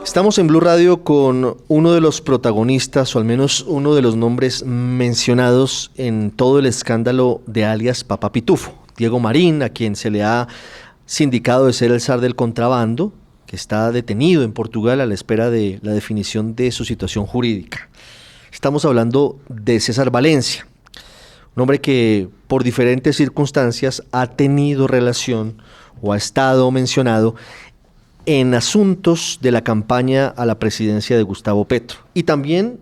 Estamos en Blue Radio con uno de los protagonistas, o al menos uno de los nombres mencionados en todo el escándalo de alias Papá Pitufo, Diego Marín, a quien se le ha sindicado de ser el zar del contrabando, que está detenido en Portugal a la espera de la definición de su situación jurídica. Estamos hablando de César Valencia, un hombre que por diferentes circunstancias ha tenido relación o ha estado mencionado en asuntos de la campaña a la presidencia de Gustavo Petro y también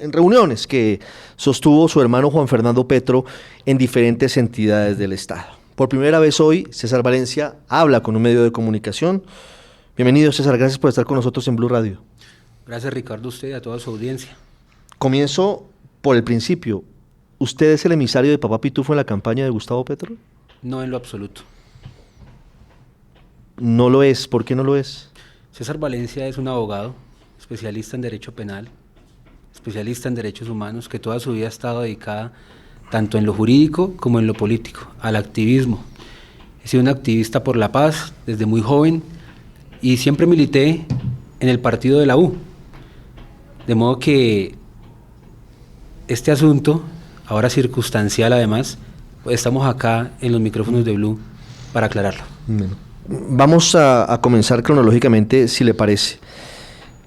en reuniones que sostuvo su hermano Juan Fernando Petro en diferentes entidades del Estado. Por primera vez hoy, César Valencia habla con un medio de comunicación. Bienvenido, César, gracias por estar con nosotros en Blue Radio. Gracias, Ricardo, a usted y a toda su audiencia. Comienzo por el principio. ¿Usted es el emisario de Papá Pitufo en la campaña de Gustavo Petro? No, en lo absoluto. No lo es. ¿Por qué no lo es? César Valencia es un abogado, especialista en derecho penal, especialista en derechos humanos, que toda su vida ha estado dedicada tanto en lo jurídico como en lo político, al activismo. He sido un activista por la paz desde muy joven y siempre milité en el partido de la U. De modo que este asunto, ahora circunstancial además, pues estamos acá en los micrófonos de Blue para aclararlo. Bueno. Vamos a comenzar cronológicamente, si le parece.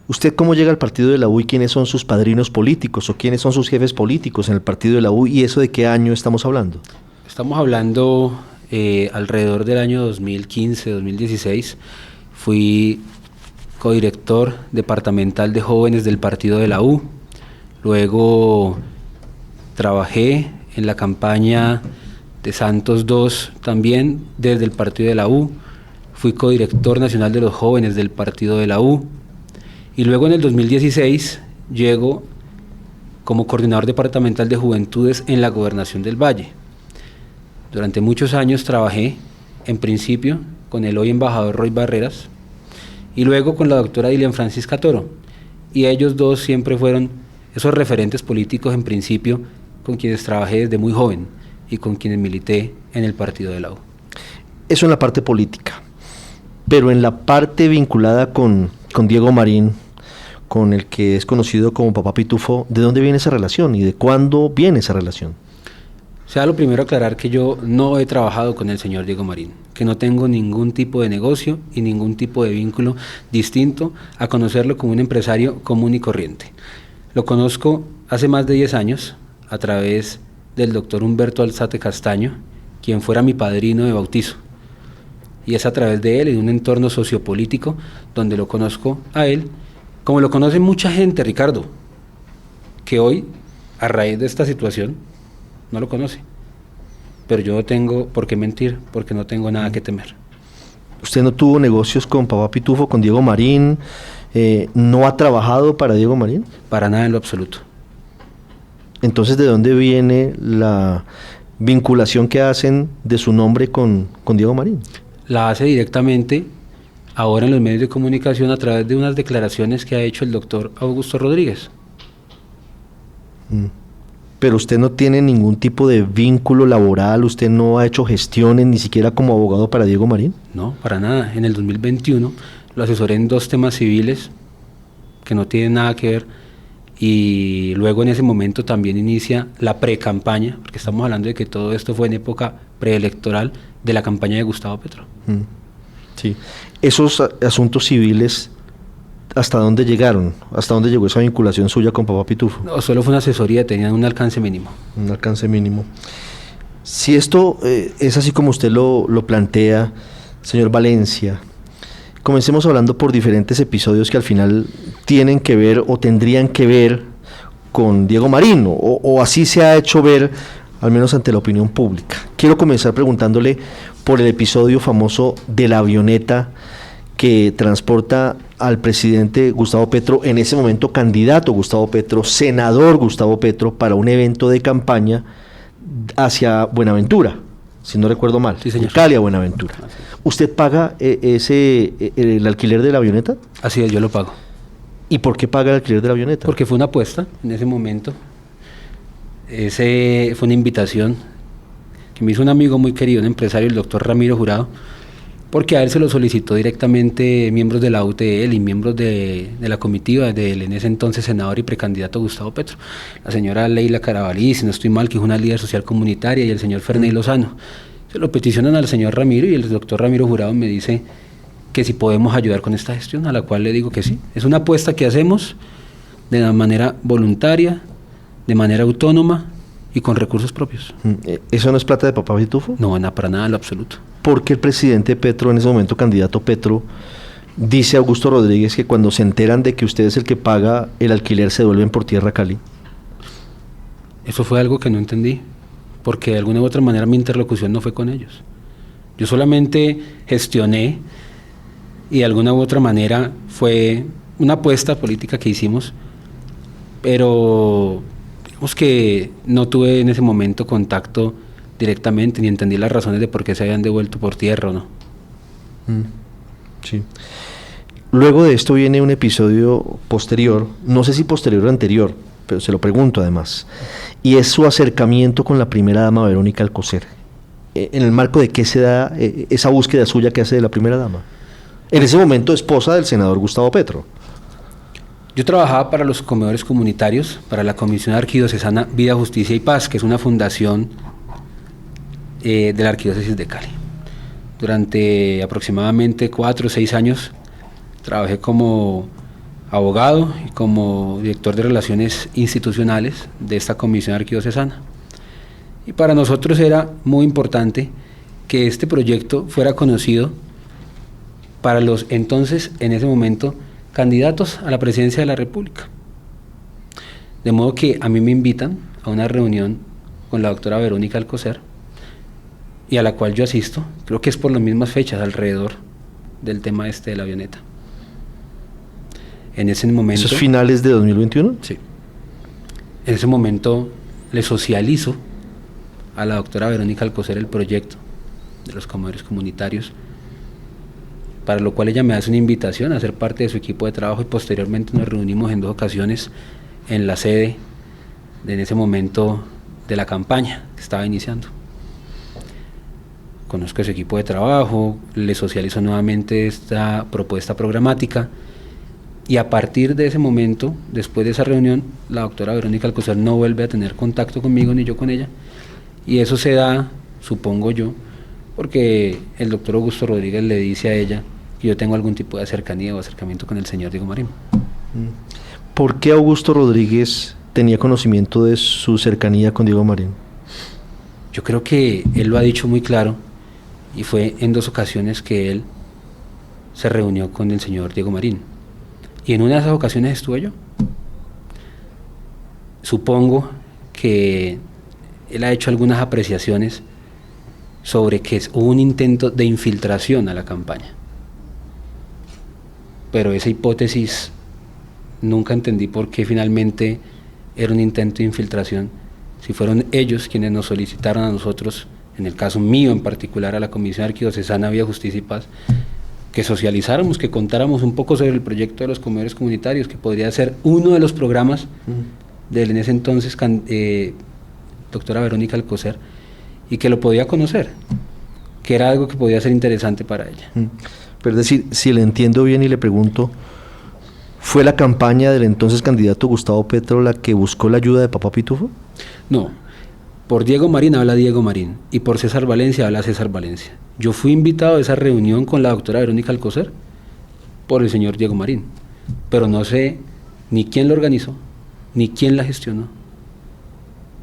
¿Usted cómo llega al partido de la U y quiénes son sus padrinos políticos o quiénes son sus jefes políticos en el partido de la U y eso de qué año estamos hablando? Estamos hablando alrededor del año 2015, 2016. Fui codirector departamental de jóvenes del partido de la U. Luego trabajé en la campaña de Santos II también desde el partido de la U. Fui codirector nacional de los jóvenes del partido de la U y luego en el 2016 llego como coordinador departamental de juventudes en la Gobernación del Valle. Durante muchos años trabajé en principio con el hoy embajador Roy Barreras y luego con la doctora Dilian Francisca Toro, y ellos dos siempre fueron esos referentes políticos en principio con quienes trabajé desde muy joven y con quienes milité en el partido de la U. Eso en la parte política. Pero en la parte vinculada con Diego Marín, con el que es conocido como Papá Pitufo, ¿de dónde viene esa relación y de cuándo viene esa relación? O sea, lo primero aclarar que yo no he trabajado con el señor Diego Marín, que no tengo ningún tipo de negocio y ningún tipo de vínculo distinto a conocerlo como un empresario común y corriente. Lo conozco hace más de 10 años a través del doctor Humberto Alzate Castaño, quien fuera mi padrino de bautizo. Y es a través de él, en un entorno sociopolítico, donde lo conozco a él, como lo conoce mucha gente, Ricardo, que hoy, a raíz de esta situación, no lo conoce. Pero yo no tengo por qué mentir, porque no tengo nada que temer. ¿Usted no tuvo negocios con Papá Pitufo, con Diego Marín? ¿No ha trabajado para Diego Marín? Para nada en lo absoluto. Entonces, ¿de dónde viene la vinculación que hacen de su nombre con Diego Marín? La hace directamente ahora en los medios de comunicación a través de unas declaraciones que ha hecho el doctor Augusto Rodríguez. Pero usted no tiene ningún tipo de vínculo laboral, usted no ha hecho gestiones ni siquiera como abogado para Diego Marín. No, para nada. En el 2021 lo asesoré en 2 temas civiles que no tienen nada que ver, y luego en ese momento también inicia la pre-campaña, porque estamos hablando de que todo esto fue en época preelectoral de la campaña de Gustavo Petro. Sí. Esos asuntos civiles, ¿hasta dónde llegaron? ¿Hasta dónde llegó esa vinculación suya con Papá Pitufo? No, solo fue una asesoría, tenían un alcance mínimo. Un alcance mínimo. Si esto es así como usted lo plantea, señor Valencia, comencemos hablando por diferentes episodios que al final tienen que ver o tendrían que ver con Diego Marín, o así se ha hecho ver, al menos ante la opinión pública. Quiero comenzar preguntándole por el episodio famoso de la avioneta que transporta al presidente Gustavo Petro, en ese momento candidato Gustavo Petro, senador Gustavo Petro, para un evento de campaña hacia Buenaventura, si no recuerdo mal, sí, señor. Cali a Buenaventura. ¿Usted paga el alquiler de la avioneta? Así es, yo lo pago. ¿Y por qué paga el alquiler de la avioneta? Porque fue una apuesta en ese momento. Fue una invitación que me hizo un amigo muy querido, un empresario, el doctor Ramiro Jurado, porque a él se lo solicitó directamente miembros de la UTL y miembros de la comitiva del en ese entonces senador y precandidato Gustavo Petro, la señora Leila Carabalí, si no estoy mal, que es una líder social comunitaria, y el señor Ferney Lozano. Se lo peticionan al señor Ramiro y el doctor Ramiro Jurado me dice que si podemos ayudar con esta gestión, a la cual le digo que sí. Es una apuesta que hacemos de manera voluntaria, de manera autónoma y con recursos propios. ¿Eso no es plata de papá Pitufo? No, para nada en lo absoluto. ¿Por qué el presidente Petro, en ese momento candidato Petro, dice a Augusto Rodríguez que cuando se enteran de que usted es el que paga el alquiler se devuelven por tierra a Cali? Eso fue algo que no entendí, porque de alguna u otra manera mi interlocución no fue con ellos. Yo solamente gestioné y de alguna u otra manera fue una apuesta política que hicimos, pero digamos que no tuve en ese momento contacto directamente ni entendí las razones de por qué se habían devuelto por tierra o no. Sí. Luego de esto viene un episodio posterior, no sé si posterior o anterior, pero se lo pregunto además, y es su acercamiento con la primera dama Verónica Alcocer. ¿En el marco de qué se da esa búsqueda suya que hace de la primera dama? En ese momento esposa del senador Gustavo Petro. Yo trabajaba para los comedores comunitarios, para la Comisión Arquidiocesana Vida, Justicia y Paz, que es una fundación de la Arquidiócesis de Cali. Durante aproximadamente 4 o 6 años trabajé como abogado y como director de relaciones institucionales de esta Comisión Arquidiocesana. Y para nosotros era muy importante que este proyecto fuera conocido para los entonces, en ese momento, candidatos a la presidencia de la República. De modo que a mí me invitan a una reunión con la doctora Verónica Alcocer, y a la cual yo asisto, creo que es por las mismas fechas, alrededor del tema de la avioneta. En ese momento... ¿Esos finales de 2021? Sí. En ese momento le socializo a la doctora Verónica Alcocer el proyecto de los comedores comunitarios, para lo cual ella me hace una invitación a ser parte de su equipo de trabajo, y posteriormente nos reunimos en 2 ocasiones en la sede en ese momento de la campaña que estaba iniciando. Conozco ese equipo de trabajo, le socializo nuevamente esta propuesta programática, y a partir de ese momento, después de esa reunión, la doctora Verónica Alcocer no vuelve a tener contacto conmigo ni yo con ella, y eso se da, supongo yo, porque el doctor Augusto Rodríguez le dice a ella que yo tengo algún tipo de cercanía o acercamiento con el señor Diego Marín. ¿Por qué Augusto Rodríguez tenía conocimiento de su cercanía con Diego Marín? Yo creo que él lo ha dicho muy claro, y fue en 2 ocasiones que él se reunió con el señor Diego Marín, y en una de esas ocasiones estuve yo. Supongo que él ha hecho algunas apreciaciones sobre que hubo un intento de infiltración a la campaña, pero esa hipótesis nunca entendí por qué finalmente era un intento de infiltración, si fueron ellos quienes nos solicitaron a nosotros, en el caso mío en particular, a la Comisión Arquidiocesana Vida, Justicia y Paz, que socializáramos, que contáramos un poco sobre el proyecto de los comedores comunitarios, que podría ser uno de los programas del en ese entonces doctora Verónica Alcocer, y que lo podía conocer, que era algo que podía ser interesante para ella. Pero es decir, si le entiendo bien y le pregunto, ¿fue la campaña del entonces candidato Gustavo Petro la que buscó la ayuda de papá Pitufo? No, por Diego Marín habla Diego Marín, y por César Valencia habla César Valencia. Yo fui invitado a esa reunión con la doctora Verónica Alcocer por el señor Diego Marín, pero no sé ni quién lo organizó, ni quién la gestionó,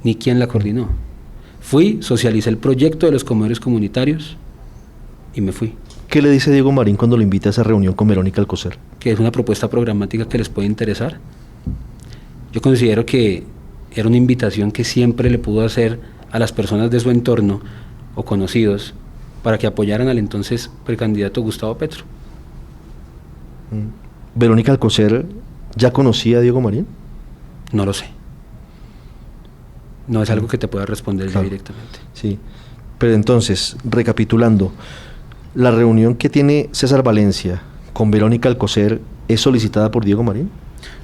ni quién la coordinó. Fui, socialicé el proyecto de los comedores comunitarios y me fui. ¿Qué le dice Diego Marín cuando lo invita a esa reunión con Verónica Alcocer? Que es una propuesta programática que les puede interesar. Yo considero que era una invitación que siempre le pudo hacer a las personas de su entorno o conocidos para que apoyaran al entonces precandidato Gustavo Petro. ¿Verónica Alcocer ya conocía a Diego Marín? No lo sé. No es algo que te pueda responder claro, yo directamente. Sí, pero entonces, recapitulando, ¿la reunión que tiene César Valencia con Verónica Alcocer es solicitada por Diego Marín?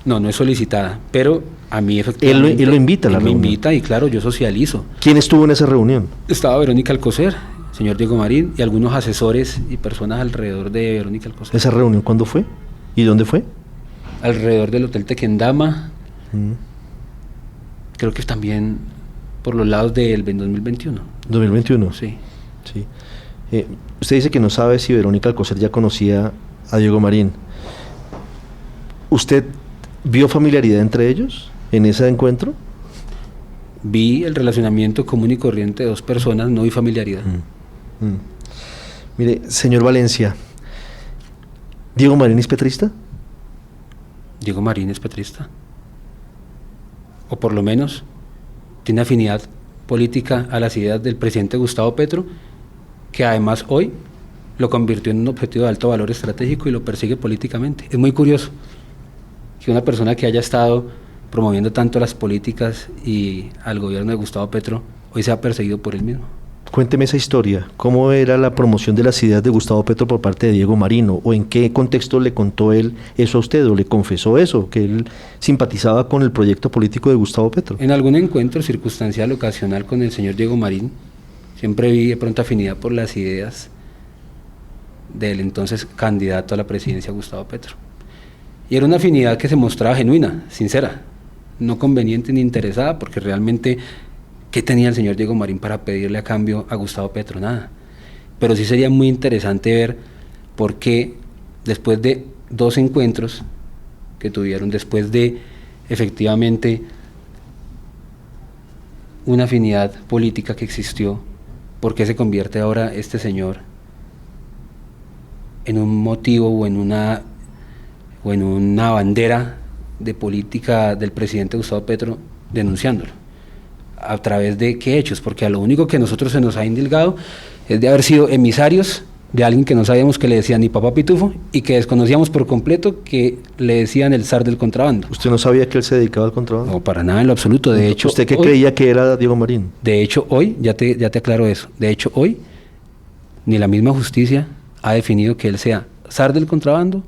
No, no es solicitada, pero a mí efectivamente... Él lo invita a la reunión. Me invita y claro, yo socializo. ¿Quién estuvo en esa reunión? Estaba Verónica Alcocer, señor Diego Marín y algunos asesores y personas alrededor de Verónica Alcocer. ¿Esa reunión cuándo fue? ¿Y dónde fue? Alrededor del Hotel Tequendama, creo que también por los lados del 2021. ¿2021? Sí. Sí. Usted dice que no sabe si Verónica Alcocer ya conocía a Diego Marín. ¿Usted vio familiaridad entre ellos en ese encuentro? Vi el relacionamiento común y corriente de dos personas, no vi familiaridad. Mire, señor Valencia, ¿Diego Marín es petrista? Diego Marín es petrista. O por lo menos tiene afinidad política a las ideas del presidente Gustavo Petro, que además hoy lo convirtió en un objetivo de alto valor estratégico y lo persigue políticamente. Es muy curioso que una persona que haya estado promoviendo tanto las políticas y al gobierno de Gustavo Petro hoy sea perseguido por él mismo. Cuénteme esa historia. ¿Cómo era la promoción de las ideas de Gustavo Petro por parte de Diego Marín? ¿O en qué contexto le contó él eso a usted? ¿O le confesó eso? ¿Que él simpatizaba con el proyecto político de Gustavo Petro? En algún encuentro circunstancial, ocasional con el señor Diego Marín, siempre vi de pronto afinidad por las ideas del entonces candidato a la presidencia Gustavo Petro. Y era una afinidad que se mostraba genuina, sincera, no conveniente ni interesada, porque realmente, ¿qué tenía el señor Diego Marín para pedirle a cambio a Gustavo Petro? Nada. Pero sí sería muy interesante ver por qué, después de 2 encuentros que tuvieron, después de efectivamente una afinidad política que existió, ¿por qué se convierte ahora este señor en un motivo o en una bandera de política del presidente Gustavo Petro denunciándolo? ¿A través de qué hechos? Porque a lo único que a nosotros se nos ha indilgado es de haber sido emisarios de alguien que no sabíamos que le decían ni papá pitufo y que desconocíamos por completo que le decían el zar del contrabando. ¿Usted no sabía que él se dedicaba al contrabando? No, para nada en lo absoluto. De hecho, ¿usted qué creía que era Diego Marín? De hecho, hoy, ya te aclaro eso, de hecho hoy ni la misma justicia ha definido que él sea zar del contrabando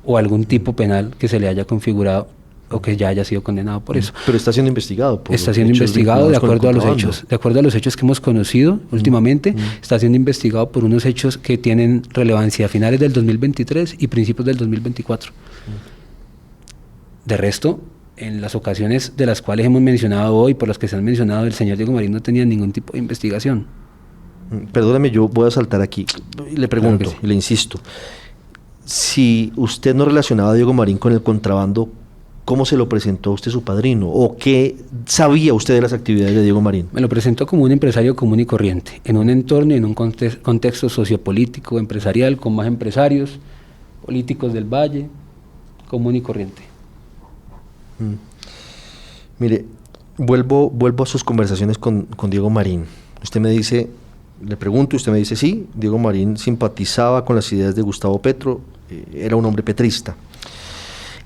o algún tipo penal que se le haya configurado o que ya haya sido condenado por eso. Pero está siendo investigado. Está siendo investigado de acuerdo a los hechos. De acuerdo a los hechos que hemos conocido últimamente, está siendo investigado por unos hechos que tienen relevancia a finales del 2023 y principios del 2024. De resto, en las ocasiones de las cuales hemos mencionado hoy, por las que se han mencionado, el señor Diego Marín no tenía ningún tipo de investigación. Perdóname, yo voy a saltar aquí. Le pregunto, Claro que sí. Le insisto. Si usted no relacionaba a Diego Marín con el contrabando, ¿cómo se lo presentó a usted su padrino? ¿O qué sabía usted de las actividades de Diego Marín? Me lo presentó como un empresario común y corriente, en un entorno y en un contexto sociopolítico, empresarial, con más empresarios, políticos del Valle, común y corriente. Mire, vuelvo a sus conversaciones con Diego Marín. Usted me dice, le pregunto, usted me dice, sí, Diego Marín simpatizaba con las ideas de Gustavo Petro, era un hombre petrista.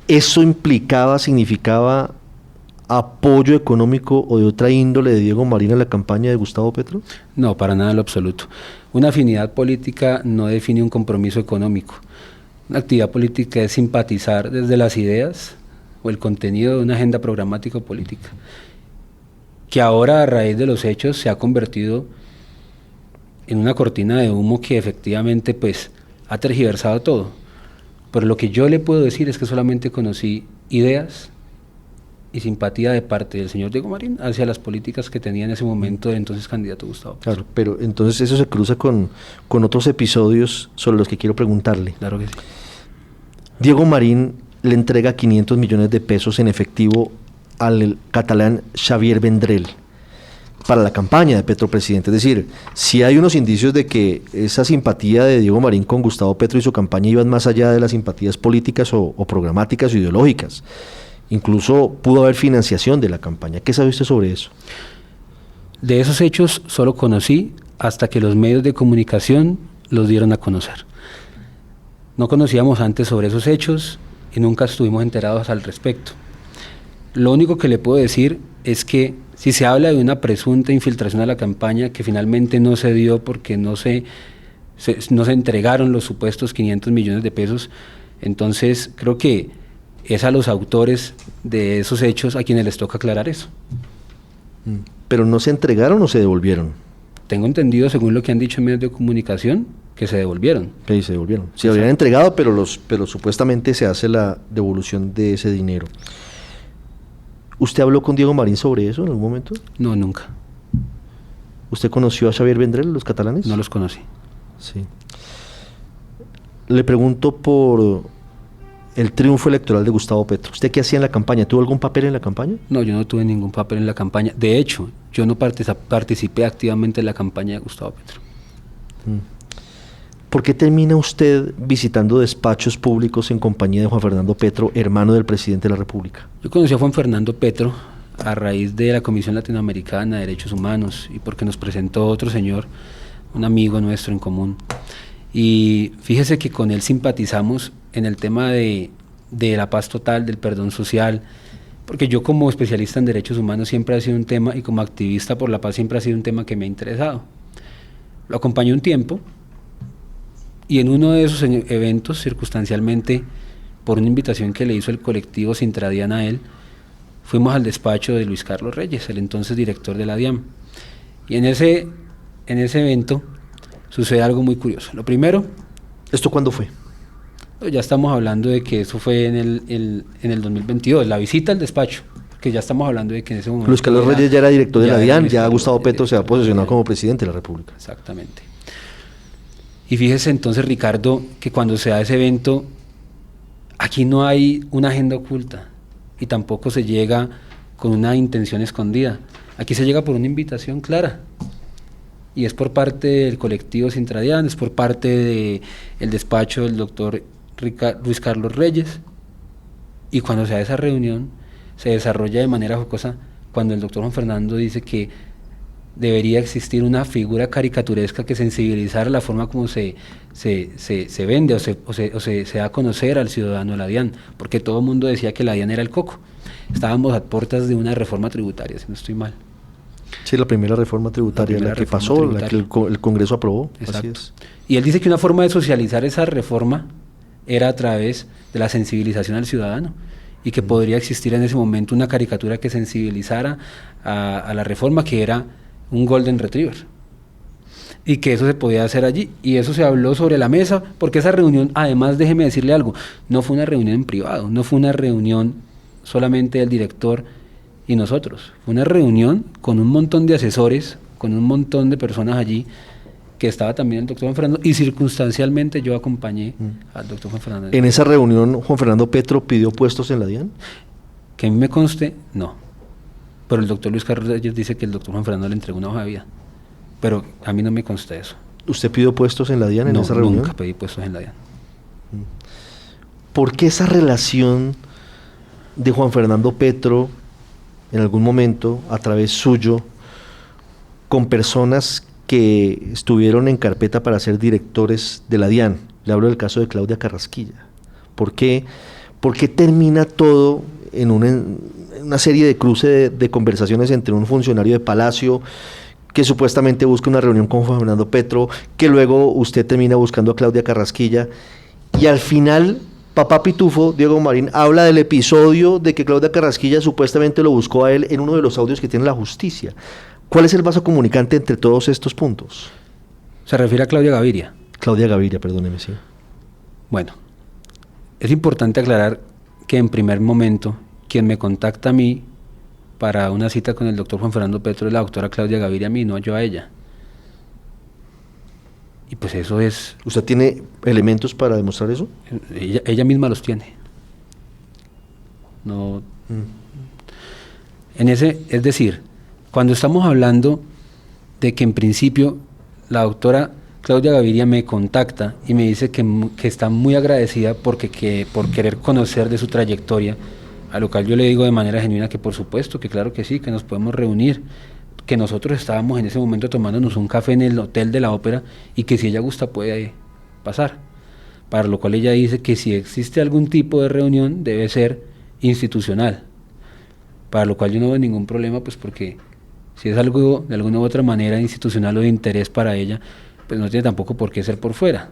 ¿Eso significaba apoyo económico o de otra índole de Diego Marín a la campaña de Gustavo Petro? No, para nada en lo absoluto. Una afinidad política no define un compromiso económico. Una actividad política es simpatizar desde las ideas o el contenido de una agenda programática o política, que ahora a raíz de los hechos se ha convertido en una cortina de humo que efectivamente pues ha tergiversado todo. Pero lo que yo le puedo decir es que solamente conocí ideas y simpatía de parte del señor Diego Marín hacia las políticas que tenía en ese momento el entonces candidato Gustavo Petro. Claro, pero entonces eso se cruza con otros episodios sobre los que quiero preguntarle. Claro que sí. Diego Marín le entrega 500 millones de pesos en efectivo al catalán Xavier Vendrell para la campaña de Petro presidente. Es decir, si hay unos indicios de que esa simpatía de Diego Marín con Gustavo Petro y su campaña iban más allá de las simpatías políticas o programáticas o ideológicas. Incluso pudo haber financiación de la campaña. ¿Qué sabe usted sobre eso? De esos hechos solo conocí hasta que los medios de comunicación los dieron a conocer. No conocíamos antes sobre esos hechos y nunca estuvimos enterados al respecto. Lo único que le puedo decir es que si se habla de una presunta infiltración a la campaña que finalmente no se dio porque no se entregaron los supuestos 500 millones de pesos, entonces creo que es a los autores de esos hechos a quienes les toca aclarar eso. ¿Pero no se entregaron o se devolvieron? tengo entendido, según lo que han dicho en medios de comunicación, que se devolvieron. Sí, se devolvieron. Se habían entregado, pero supuestamente se hace la devolución de ese dinero. ¿Usted habló con Diego Marín sobre eso en algún momento? No, nunca. ¿Usted conoció a Xavier Vendrell, los catalanes? No los conocí. Sí. Le pregunto por el triunfo electoral de Gustavo Petro. ¿Usted qué hacía en la campaña? ¿Tuvo algún papel en la campaña? No, yo no tuve ningún papel en la campaña. De hecho, yo no participé activamente en la campaña de Gustavo Petro. ¿Por qué termina usted visitando despachos públicos en compañía de Juan Fernando Petro, hermano del presidente de la República? Yo conocí a Juan Fernando Petro a raíz de la Comisión Latinoamericana de Derechos Humanos y porque nos presentó otro señor, un amigo nuestro en común. Y fíjese que con él simpatizamos en el tema de la paz total, del perdón social, porque yo como especialista en derechos humanos siempre ha sido un tema, y como activista por la paz siempre ha sido un tema que me ha interesado. Lo acompañé un tiempo, y en uno de esos eventos, circunstancialmente, por una invitación que le hizo el colectivo Sintradian a él, fuimos al despacho de Luis Carlos Reyes, el entonces director de la DIAN. Y en ese evento sucede algo muy curioso. Lo primero... ¿Esto cuándo fue? Ya estamos hablando de que eso fue en el 2022, la visita al despacho, que ya estamos hablando de que en ese momento... Luis Carlos Reyes ya era director de la DIAN, ya Gustavo Petro se ha posicionado como presidente de la República. Exactamente. Y fíjese entonces, Ricardo, que cuando se da ese evento, aquí no hay una agenda oculta y tampoco se llega con una intención escondida. Aquí se llega por una invitación clara. Y es por parte del colectivo Sintradian, es por parte del despacho del doctor Luis Carlos Reyes. Y cuando se da esa reunión, se desarrolla de manera jocosa cuando el doctor Juan Fernando dice que debería existir una figura caricaturesca que sensibilizara la forma como se vende o se da a conocer al ciudadano de la DIAN, porque todo el mundo decía que la DIAN era el coco. Estábamos a puertas de una reforma tributaria, si no estoy mal. Sí, la primera reforma tributaria, la que pasó, la que el Congreso aprobó. Exacto. Así es. Y él dice que una forma de socializar esa reforma era a través de la sensibilización al ciudadano y que podría existir en ese momento una caricatura que sensibilizara a la reforma, que era un Golden Retriever, y que eso se podía hacer allí, y eso se habló sobre la mesa, porque esa reunión, además, déjeme decirle algo, no fue una reunión en privado, no fue una reunión solamente del director y nosotros, fue una reunión con un montón de asesores, con un montón de personas allí, que estaba también el doctor Juan Fernando, y circunstancialmente yo acompañé al doctor Juan Fernando. ¿En esa reunión Juan Fernando Petro pidió puestos en la DIAN? Que a mí me conste, no. Pero el doctor Luis Carlos Reyes dice que el doctor Juan Fernando le entregó una hoja de vida. Pero a mí no me consta eso. ¿Usted pidió puestos en la DIAN en esa reunión? No, nunca pedí puestos en la DIAN. ¿Por qué esa relación de Juan Fernando Petro, en algún momento, a través suyo, con personas que estuvieron en carpeta para ser directores de la DIAN? Le hablo del caso de Claudia Carrasquilla. ¿Por qué termina todo en una serie de cruce de conversaciones entre un funcionario de Palacio que supuestamente busca una reunión con Juan Fernando Petro, que luego usted termina buscando a Claudia Carrasquilla, y al final papá Pitufo, Diego Marín, habla del episodio de que Claudia Carrasquilla supuestamente lo buscó a él en uno de los audios que tiene la justicia? ¿Cuál es el vaso comunicante entre todos estos puntos? ¿Se refiere a Claudia Gaviria? Claudia Gaviria, perdóneme, sí. Bueno, es importante aclarar que en primer momento quien me contacta a mí para una cita con el doctor Juan Fernando Petro es la doctora Claudia Gaviria a mí, no yo a ella. Y pues eso es... ¿Usted tiene elementos para demostrar eso? Ella misma los tiene. No... Es decir, cuando estamos hablando de que en principio la doctora Claudia Gaviria me contacta y me dice que está muy agradecida por querer conocer de su trayectoria, a lo cual yo le digo de manera genuina que por supuesto, que claro que sí, que nos podemos reunir, que nosotros estábamos en ese momento tomándonos un café en el hotel de la ópera y que si ella gusta puede pasar, para lo cual ella dice que si existe algún tipo de reunión debe ser institucional, para lo cual yo no veo ningún problema, pues porque si es algo de alguna u otra manera institucional o de interés para ella, pues no tiene tampoco por qué ser por fuera.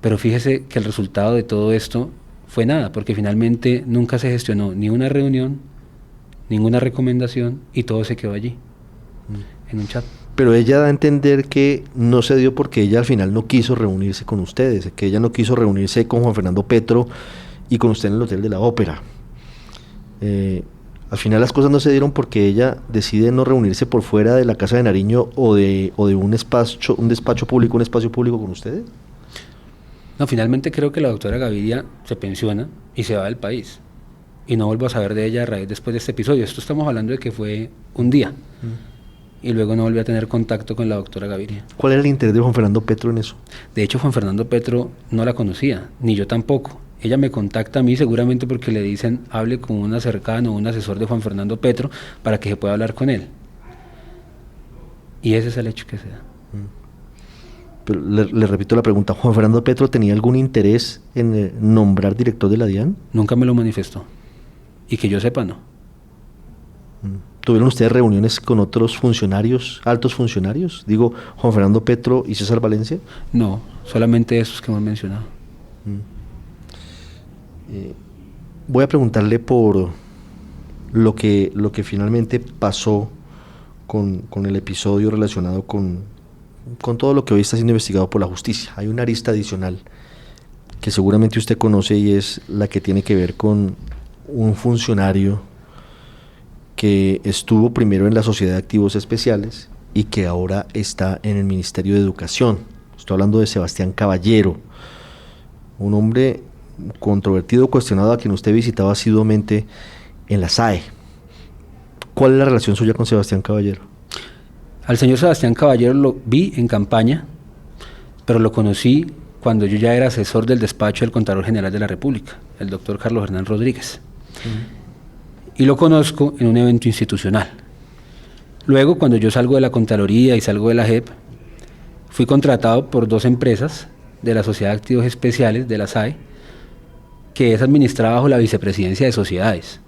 Pero fíjese que el resultado de todo esto fue nada, porque finalmente nunca se gestionó ni una reunión, ninguna recomendación, y todo se quedó allí, en un chat. Pero ella da a entender que no se dio porque ella al final no quiso reunirse con ustedes, que ella no quiso reunirse con Juan Fernando Petro y con usted en el Hotel de la Ópera. Al final las cosas no se dieron porque ella decide no reunirse por fuera de la Casa de Nariño o de un despacho público, un espacio público con ustedes. No, finalmente creo que la doctora Gaviria se pensiona y se va del país. Y no vuelvo a saber de ella a raíz después de este episodio. Esto estamos hablando de que fue un día. Y luego no volví a tener contacto con la doctora Gaviria. ¿Cuál era el interés de Juan Fernando Petro en eso? De hecho, Juan Fernando Petro no la conocía, ni yo tampoco. Ella me contacta a mí seguramente porque le dicen hable con un cercano o un asesor de Juan Fernando Petro para que se pueda hablar con él. Y ese es el hecho que se da. Pero le repito la pregunta, ¿Juan Fernando Petro tenía algún interés en nombrar director de la DIAN? Nunca me lo manifestó. Y que yo sepa, no. ¿Tuvieron ustedes reuniones con otros funcionarios, altos funcionarios? Digo, Juan Fernando Petro y César Valencia. No, solamente esos que hemos mencionado. Voy a preguntarle por lo que finalmente pasó con el episodio relacionado con todo lo que hoy está siendo investigado por la justicia. Hay una arista adicional que seguramente usted conoce y es la que tiene que ver con un funcionario que estuvo primero en la Sociedad de Activos Especiales y que ahora está en el Ministerio de Educación. Estoy hablando de Sebastián Caballero, un hombre controvertido, cuestionado, a quien usted visitaba asiduamente en la SAE. ¿Cuál es la relación suya con Sebastián Caballero? Al señor Sebastián Caballero lo vi en campaña, pero lo conocí cuando yo ya era asesor del despacho del Contralor General de la República, el doctor Carlos Hernán Rodríguez. Y lo conozco en un evento institucional. Luego, cuando yo salgo de la Contraloría y salgo de la JEP, fui contratado por 2 empresas de la Sociedad de Activos Especiales, de la SAE, que es administrada bajo la Vicepresidencia de Sociedades.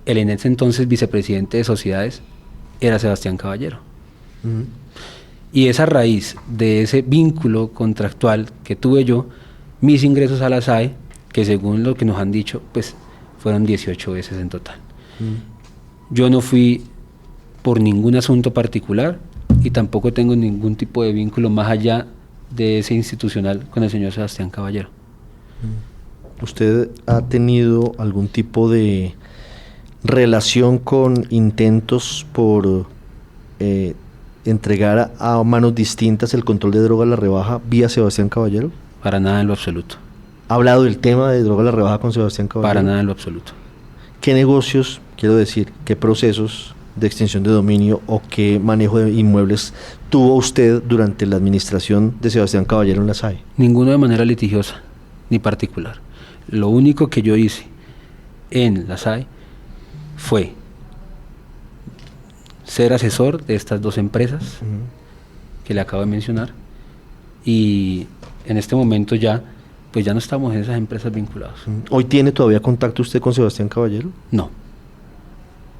El en ese entonces vicepresidente de Sociedades era Sebastián Caballero. Y es a raíz de ese vínculo contractual que tuve yo, mis ingresos a la SAE, que según lo que nos han dicho, pues fueron 18 veces en total. Yo no fui por ningún asunto particular y tampoco tengo ningún tipo de vínculo más allá de ese institucional con el señor Sebastián Caballero. ¿Usted ha tenido algún tipo de relación con intentos por entregar a manos distintas el control de droga a la rebaja vía Sebastián Caballero? Para nada en lo absoluto. ¿Ha hablado del tema de droga a la rebaja con Sebastián Caballero? Para nada en lo absoluto. ¿Qué negocios, quiero decir, qué procesos de extinción de dominio o qué manejo de inmuebles tuvo usted durante la administración de Sebastián Caballero en la SAE? Ninguno de manera litigiosa, ni particular. Lo único que yo hice en la SAE fue ser asesor de estas 2 empresas que le acabo de mencionar, y en este momento ya no estamos en esas empresas vinculados. ¿Hoy tiene todavía contacto usted con Sebastián Caballero? No.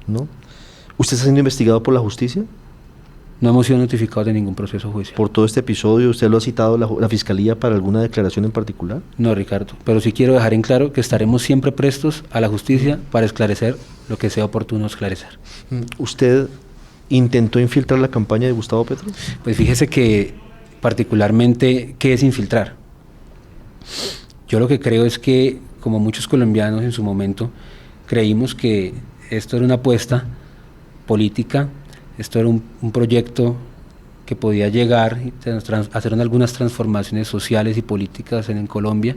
¿No? ¿Usted está siendo investigado por la justicia? No hemos sido notificados de ningún proceso judicial. ¿Por todo este episodio usted lo ha citado la Fiscalía para alguna declaración en particular? No, Ricardo, pero sí quiero dejar en claro que estaremos siempre prestos a la justicia para esclarecer lo que sea oportuno esclarecer. ¿Usted intentó infiltrar la campaña de Gustavo Petro? Pues fíjese que particularmente, ¿qué es infiltrar? Yo lo que creo es que, como muchos colombianos en su momento, creímos que esto era una apuesta política, esto era un proyecto que podía llegar y hacer algunas transformaciones sociales y políticas en Colombia,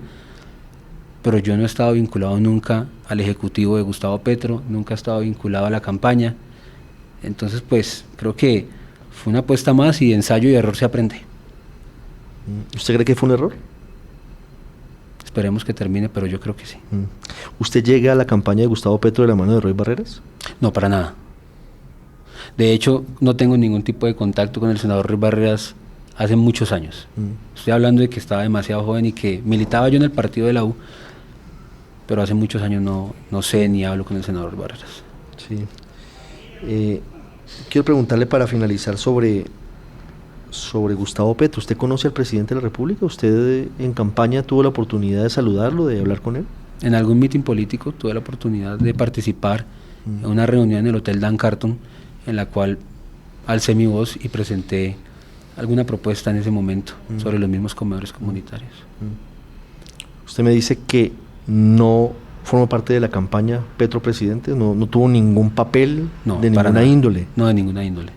pero yo no he estado vinculado nunca al ejecutivo de Gustavo Petro, nunca he estado vinculado a la campaña. Entonces, pues, creo que fue una apuesta más y de ensayo y error se aprende. ¿Usted cree que fue un error? Esperemos que termine, pero yo creo que sí. ¿Usted llega a la campaña de Gustavo Petro de la mano de Roy Barreras? No, para nada. De hecho, no tengo ningún tipo de contacto con el senador Roy Barreras hace muchos años. Estoy hablando de que estaba demasiado joven y que militaba yo en el partido de la U, pero hace muchos años no sé ni hablo con el senador Roy Barreras. Sí. Quiero preguntarle para finalizar sobre Gustavo Petro. ¿Usted conoce al presidente de la República? ¿Usted en campaña tuvo la oportunidad de saludarlo, de hablar con él? En algún mitin político tuve la oportunidad de participar en una reunión en el Hotel Dan Carton, en la cual alcé mi voz y presenté alguna propuesta en ese momento sobre los mismos comedores comunitarios. Usted me dice que no forma parte de la campaña Petro Presidente, no tuvo ningún papel de ninguna índole. No, de ninguna índole.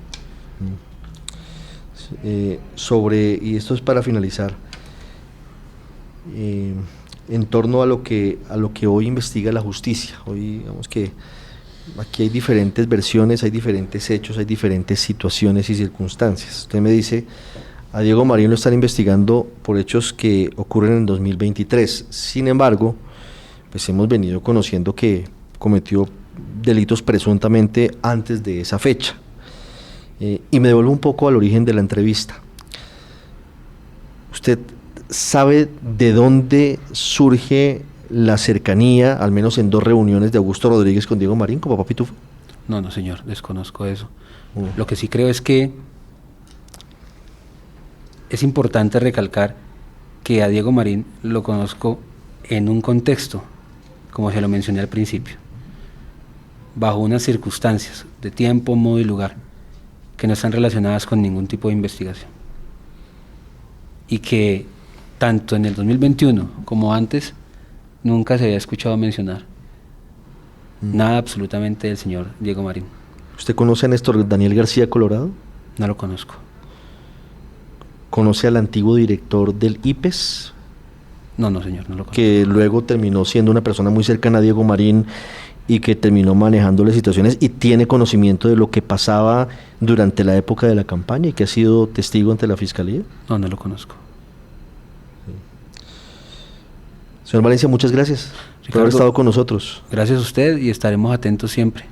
Y esto es para finalizar, en torno a lo que hoy investiga la justicia. Hoy, digamos que aquí hay diferentes versiones, hay diferentes hechos, hay diferentes situaciones y circunstancias. Usted me dice, a Diego Marín lo están investigando por hechos que ocurren en 2023. Sin embargo, pues hemos venido conociendo que cometió delitos presuntamente antes de esa fecha. Y me devuelvo un poco al origen de la entrevista. ¿Usted sabe de dónde surge la cercanía, al menos en 2 reuniones de Augusto Rodríguez con Diego Marín, con Papá Pitufo? No, señor, desconozco eso. Lo que sí creo es que es importante recalcar que a Diego Marín lo conozco en un contexto, como se lo mencioné al principio, bajo unas circunstancias de tiempo, modo y lugar que no están relacionadas con ningún tipo de investigación, y que tanto en el 2021 como antes nunca se había escuchado mencionar nada absolutamente del señor Diego Marín. ¿Usted conoce a Néstor Daniel García Colorado? No lo conozco. ¿Conoce al antiguo director del IPES? No, señor, no lo conozco. Que luego terminó siendo una persona muy cercana a Diego Marín y que terminó manejando las situaciones y tiene conocimiento de lo que pasaba durante la época de la campaña y que ha sido testigo ante la Fiscalía. No lo conozco. Señor Valencia, muchas gracias por haber estado con nosotros. Gracias a usted y estaremos atentos siempre.